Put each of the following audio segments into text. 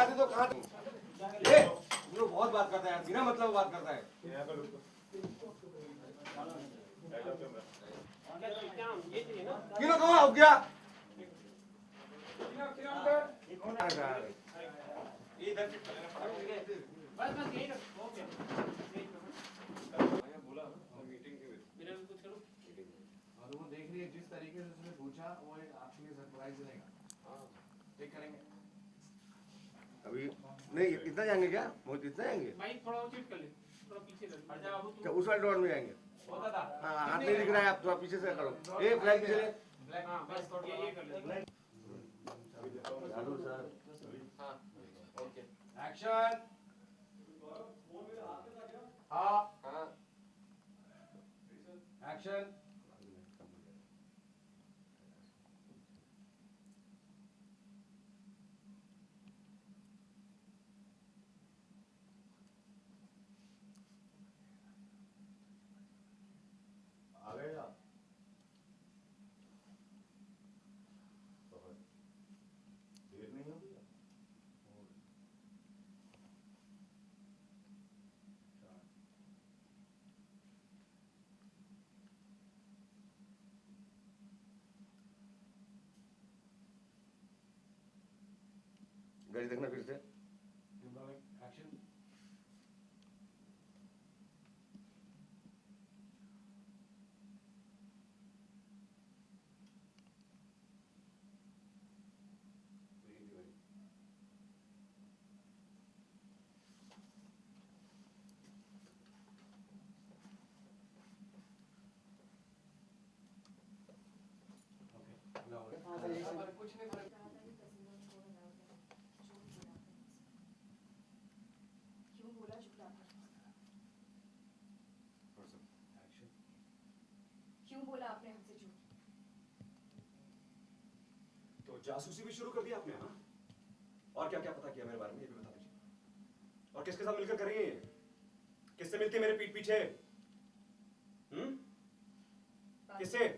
बता दी तो कहाँ ये बहुत बात करता है यार, बिना मतलब बात करता है। किलो कहाँ हो गया? बस यही रखो। ओके बोला मीटिंग के मेरा भी कुछ करो और वो देख रही है जिस तरीके से उसने पूछा वो आपके लिए सरप्राइज रहेगा। हाँ ठीक करेंगे अभी नहीं इतना जाएंगे क्या? बहुत इतना जाएंगे? माइक थोड़ा उचित कर ले, थोड़ा पीछे कर हट जा बाबू। क्या उस वाले डोर में जाएंगे? होता था हाँ हाथ नहीं दिख रहा है, आप थोड़ा पीछे से करो। ए फ्लैग पीछे ले। ब्लैक। हां बस थोड़ा ये कर ले। जादू सर। हां ओके एक्शन। हाँ हां एक्शन। आ गए आप? देर नहीं होगी? गाड़ी देखना फिर से। एक्शन। कुछ नहीं फर्क। क्यों बोला झूठा था? एक्शन। क्यों बोला आपने हमसे झूठ? तो जासूसी भी शुरू कर दी आपने? हाँ, और क्या क्या पता किया मेरे बारे में, ये भी बता दीजिए। और किसके साथ मिलकर कर रही है? किससे मिलती है मेरे पीठ पीछे? किससे?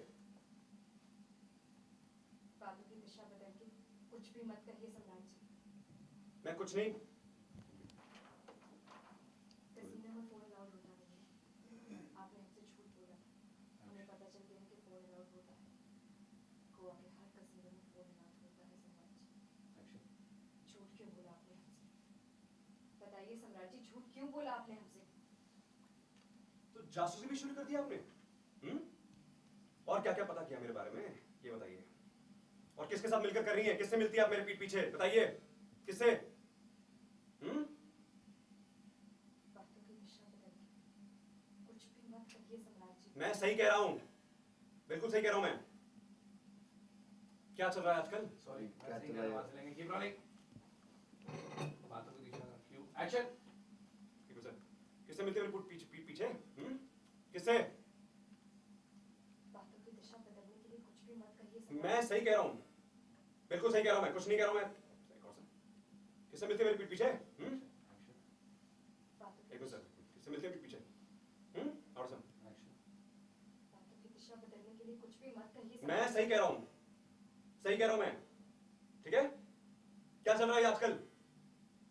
बातों की दिशा बदल के कुछ भी मत कहिए सम्राट जी। मैं कुछ नहीं। कैसीनो में फोन अलाउड होता नहीं है। आपने हमसे झूठ बोला। हमें पता चल गया कि फोन अलाउड होता है। गोवा के हर कैसीनो में फोन अलाउड होता है सम्राट जी। एक्शन। झूठ क्यों बोला आपने हमसे? बताइए सम्राट जी, झूठ क्यों बोला आपने हमसे? तो जासूसी भी शुरू कर दी आपने? और क्या क्या पता किया मेरे बारे में, ये बताइए। और किसके साथ मिलकर कर रही है? किससे मिलती है आप मेरे पीठ पीछे? बताइए किससे? बातों की दिशा बदल के कुछ भी मत कहिए सम्राट जी। मैं सही कह रहा हूं, बिल्कुल सही कह रहा हूं मैं। क्या चल रहा है आजकल? सॉरी क्या क्या चल रहा है? चल लेंगे कीप रोलिंग। बातों की दिशा क्यों। एक्शन। ठीक है सर। किससे मिलती है मेरे पीठ पीछे? किससे? बातों की दिशा बदलने के लिए कुछ भी मत कहिए सम्राट मैं सही कह रहा हूं, बिल्कुल सही कह रहा हूं मैं, कुछ नहीं कह रहा हूं मैं। सही कौन सा? किससे मिलती है मेरे पीठ पीछे? एक्शन। बातों की एक सर, किससे मिलती है पीठ पीछे? और सर एक्शन। बातों की दिशा बदलने के लिए कुछ भी मत कहिए मैं सम्राट सही कह रहा हूं, सही कह रहा हूं मैं। ठीक है? क्या चल रहा है आजकल?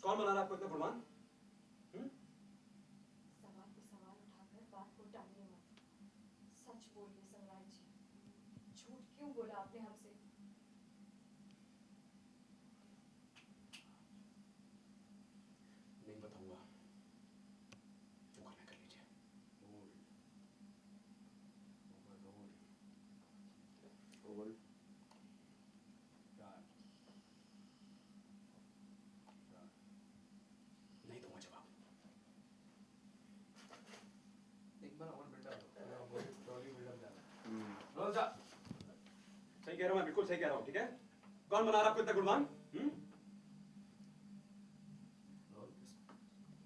कौन बना रहा है आपको इतना गुणवान? सवाल पे सवाल उठाकर बात को टालिए मत। सच बोलिए सम्राट जी, झूठ क्यों बोला आपने हमसे? नहीं बताऊंगा, जो करना कर लीजिए। नहीं दूंगा जवाब। एक बार और बिल्डअप ट्रॉली बिल्डअप जाना। रोल जा। सही कह रहा हूं मैं, बिल्कुल सही कह रहा हूं। ठीक है? कौन बना रहा है आपको इतना गुणवान?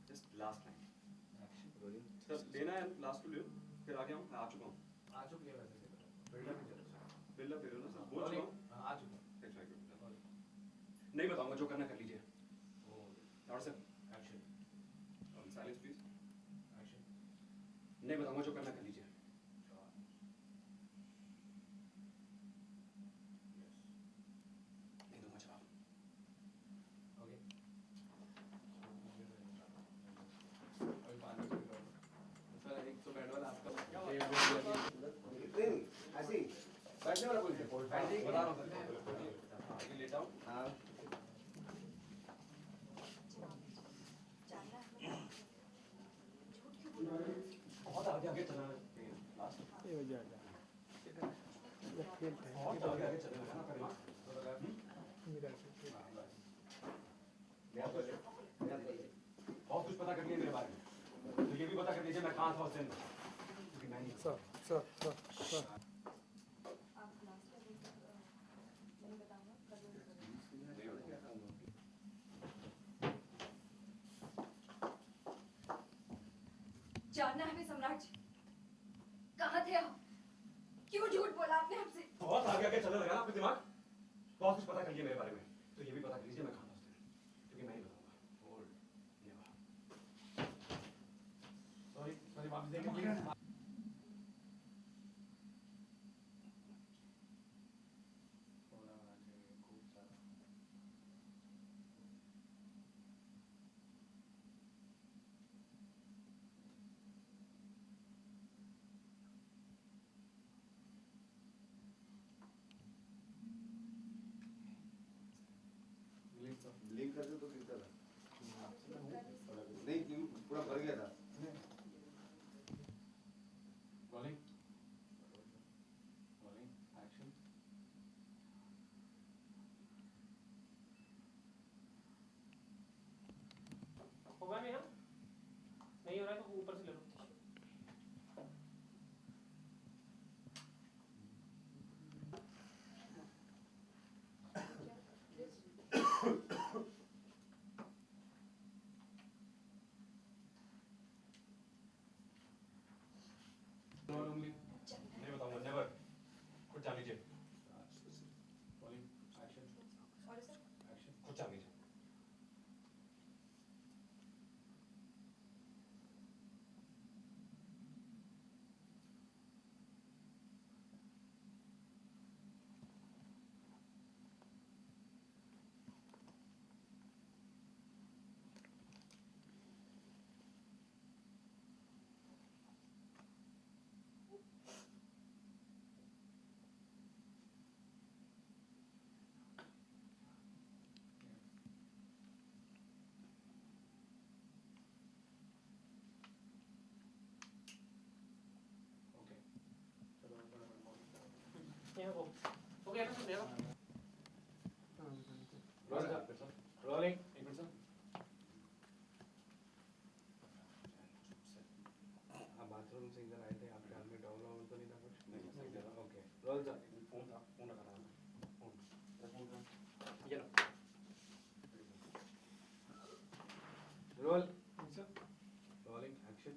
Just last line. Action. Sir लेना है, लास्ट को ले लो, फिर आ गया हूं, आ चुका हूं। आ चुकी है वैसे बिल्डअप ही चलो। बिल्डअप ले लो ना सर, बोल चुका हूं। आ चुका। नहीं बताऊंगा, जो करना कर लीजिए। और sir action. Silence please. Action. नहीं बताऊंगा, जो करना कर लीजिए। नहीं दूंगा जवाब। ओके। कहाँ था उस दिन? क्योंकि मैं नहीं सर आप लास्ट का दिन मैंने बताऊंगा कभी नहीं जानना है हमें सम्राट जी कहाँ थे आप क्यों झूठ बोला आपने हमसे बहुत आगे आगे चलने लगा ना अपने दिमाग। बहुत कुछ पता कर लिया मेरे बारे में, तो ये भी पता कर लीजिए मैं कहाँ था उस दिन, क्योंकि मैं नहीं बताऊंगा। सॉरी वापस देंगे प्लीज। ब्लिंक करते तो गिरता था नहीं पूरा भर गया था रोलिंग एक्शन। होगा नहीं? हाँ नहीं हो रहा है तो ऊपर से ले लो। नहीं बताऊंगा, नेवर। खुद जान लीजिए, रोलिंग एक्शन और सर एक्शन। खुद जान लीजिए। ओके चलो यहाँ हो गया ना सुन देगा। रोलिंग एक मिनट सर। आप बाथरूम से इधर आए थे, आपके हाथ में टॉवल वॉवल तो नहीं था कुछ? नहीं, सही था। Okay roll sir. फोन था, फोन रखा था फोन था। ये लो रोल। Rolling action.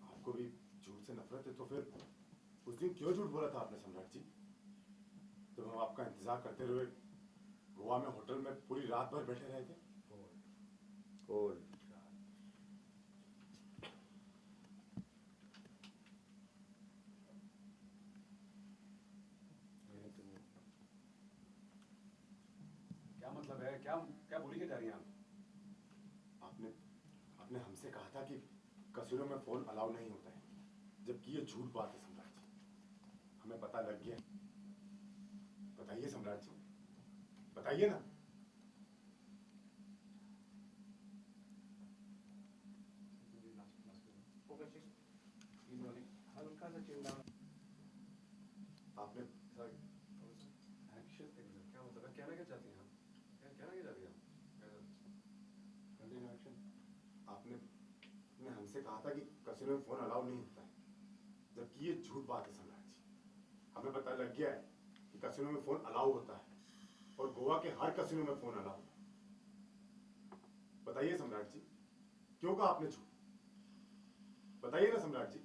आपको भी झूठ से नफरत है तो फिर उस दिन क्यों झूठ बोला था आपने सम्राट जी? जब हम आपका इंतजार करते हुए गोवा में होटल में पूरी रात भर बैठे रहे थे। कोल्ड क्या मतलब है? क्या क्या बोली के जा रही हैं आप? आपने आपने हमसे कहा था कि कसिनो में फोन अलाउ नहीं होता है, जबकि ये झूठ बात है सम्राट जी। हमें पता लग गया। बताइए सम्राट जी, बताइए ना। हल्का सा चिल्ला। आपने एक्शन क्या मतलब है? कहना क्या चाहती हैं आप? क्या कहना क्या चाहती हैं आप? Continue action. आपने हमसे कहा था कि कसिनो में फोन अलाउ नहीं होता है, जबकि ये झूठ बात है सम्राट जी। हमें पता लग गया है कि कसिनो में फोन अलाउ होता है और गोवा के हर कसिनो में फोन अलाउ है। बताइए सम्राट जी, क्यों कहा आपने झूठ? बताइए ना सम्राट जी।